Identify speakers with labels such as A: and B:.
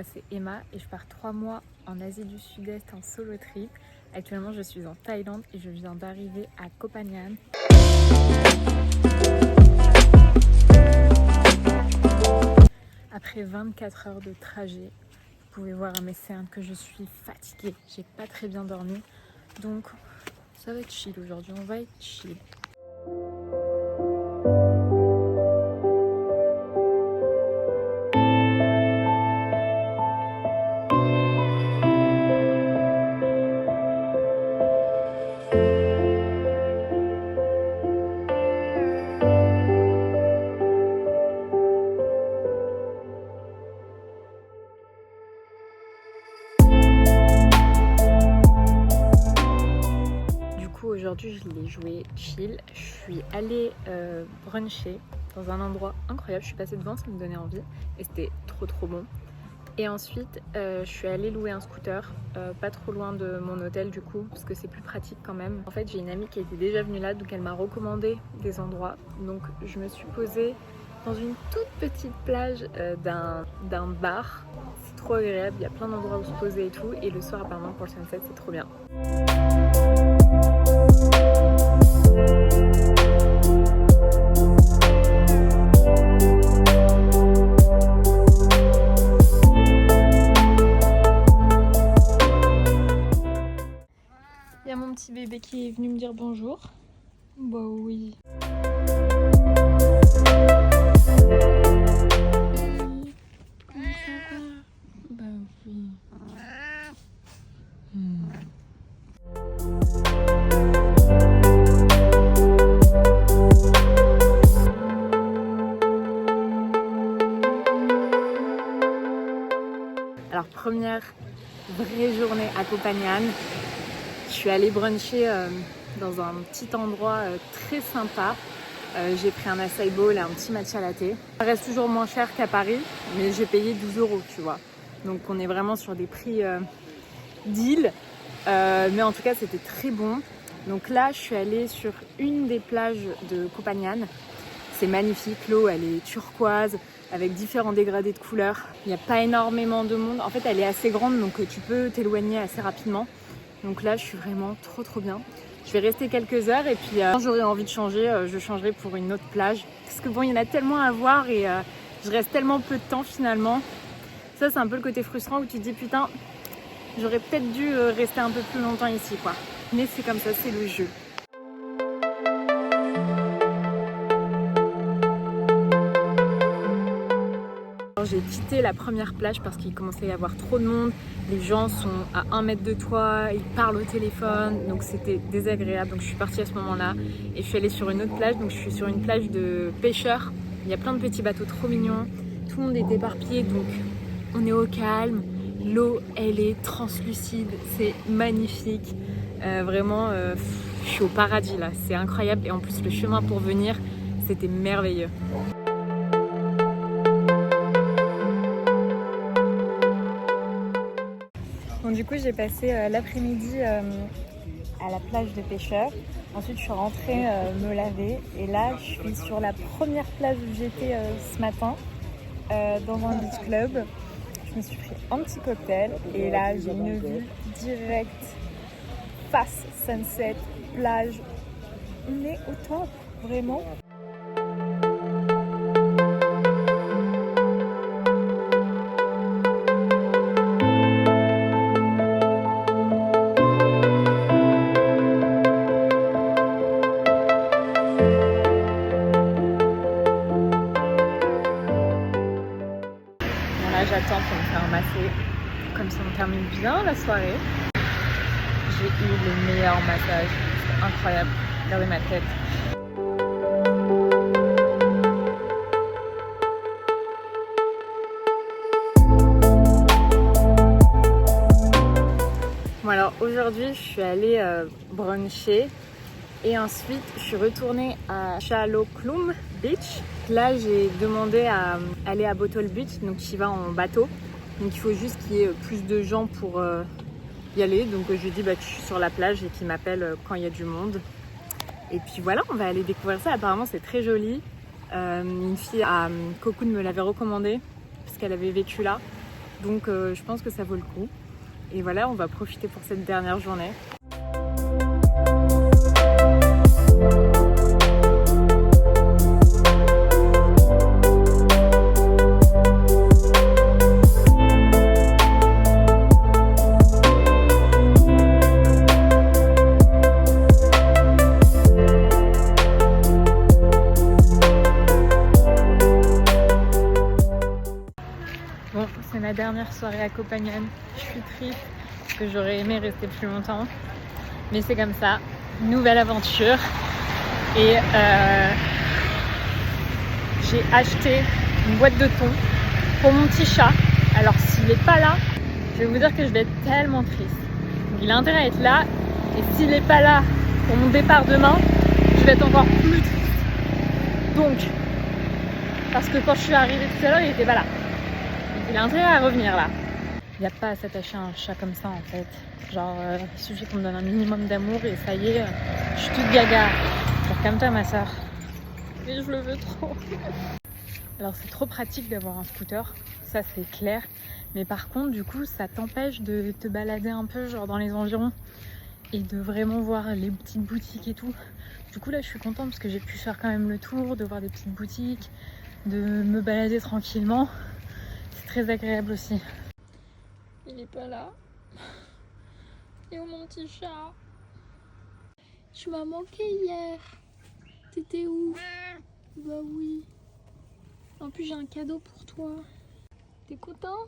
A: moi c'est Emma et je pars 3 mois en Asie du Sud-Est en solo trip. Actuellement je suis en Thaïlande et je viens d'arriver à Koh Phangan. Après 24 heures de trajet, vous pouvez voir à mes cernes que je suis fatiguée, j'ai pas très bien dormi. Donc ça va être chill aujourd'hui, on va être chill. Aujourd'hui je l'ai joué chill, je suis allée bruncher dans un endroit incroyable, je suis passée devant, ça me donnait envie et c'était trop bon. Et ensuite je suis allée louer un scooter, pas trop loin de mon hôtel du coup, parce que c'est plus pratique quand même. En fait j'ai une amie qui était déjà venue là, donc elle m'a recommandé des endroits, donc je me suis posée dans une toute petite plage d'un bar. C'est trop agréable, il y a plein d'endroits où se poser et tout, et le soir apparemment pour le sunset c'est trop bien. Il y a mon petit bébé qui est venu me dire bonjour. Bah oui. Comment ça va? Bah oui. Alors première vraie journée à Koh Phangan. Je suis allée bruncher dans un petit endroit très sympa. J'ai pris un acai bowl et un petit matcha latte. Ça reste toujours moins cher qu'à Paris, mais j'ai payé 12 €, tu vois. Donc on est vraiment sur des prix deal. Mais en tout cas, c'était très bon. Donc là, je suis allée sur une des plages de Koh Phangan. C'est magnifique, l'eau elle est turquoise avec différents dégradés de couleurs. Il n'y a pas énormément de monde. En fait, elle est assez grande, donc tu peux t'éloigner assez rapidement. Donc là, je suis vraiment trop bien. Je vais rester quelques heures et puis quand j'aurai envie de changer, je changerai pour une autre plage. Parce que bon, il y en a tellement à voir et je reste tellement peu de temps finalement. Ça, c'est un peu le côté frustrant où tu te dis putain, j'aurais peut-être dû rester un peu plus longtemps ici, quoi. Mais c'est comme ça, c'est le jeu. J'ai quitté la première plage parce qu'il commençait à y avoir trop de monde. Les gens sont à 1 mètre de toi, ils parlent au téléphone, donc c'était désagréable. Donc je suis partie à ce moment-là et je suis allée sur une autre plage. Donc je suis sur une plage de pêcheurs. Il y a plein de petits bateaux trop mignons. Tout le monde est éparpillé, donc on est au calme. L'eau, elle est translucide, c'est magnifique. Vraiment, je suis au paradis là, c'est incroyable. Et en plus, le chemin pour venir, c'était merveilleux. Donc du coup j'ai passé l'après-midi à la plage de pêcheurs. Ensuite je suis rentrée me laver et là je suis sur la première plage où j'étais ce matin dans un beach club. Je me suis pris un petit cocktail et là j'ai une vue directe face sunset, plage. On est au top, vraiment. J'attends pour me faire masser, comme ça on termine bien la soirée. J'ai eu le meilleur massage, c'est incroyable, regardez ma tête. Bon alors aujourd'hui je suis allée bruncher et ensuite je suis retournée à Chaloklum Beach. Là j'ai demandé à aller à Botol Beach, donc j'y vais en bateau. Donc il faut juste qu'il y ait plus de gens pour y aller. Donc je lui dis que je suis sur la plage et qu'il m'appelle quand il y a du monde. Et puis voilà, on va aller découvrir ça. Apparemment c'est très joli. Une fille à Cocoon me l'avait recommandé parce qu'elle avait vécu là. Donc je pense que ça vaut le coup. Et voilà, on va profiter pour cette dernière journée. Bon, c'est ma dernière soirée à Copenhague. Je suis triste parce que j'aurais aimé rester plus longtemps. Mais c'est comme ça. Nouvelle aventure. Et j'ai acheté une boîte de thon pour mon petit chat. Alors s'il n'est pas là, je vais vous dire que je vais être tellement triste. Donc, il a intérêt à être là. Et s'il n'est pas là pour mon départ demain, je vais être encore plus triste. Donc, parce que quand je suis arrivée tout à l'heure, il n'était pas là. Il a intérêt à revenir là. Il n'y a pas à s'attacher à un chat comme ça en fait. Genre, il suffit qu'on me donne un minimum d'amour et ça y est, je suis toute gaga. Genre, calme-toi ma soeur. Mais je le veux trop. Alors, c'est trop pratique d'avoir un scooter, ça c'est clair. Mais par contre, du coup, ça t'empêche de te balader un peu genre dans les environs et de vraiment voir les petites boutiques et tout. Du coup, là, je suis contente parce que j'ai pu faire quand même le tour, de voir des petites boutiques, de me balader tranquillement. C'est très agréable aussi. Il est pas là. Et où mon petit chat? Tu m'as manqué hier. T'étais où? Bah oui. En plus j'ai un cadeau pour toi. T'es content?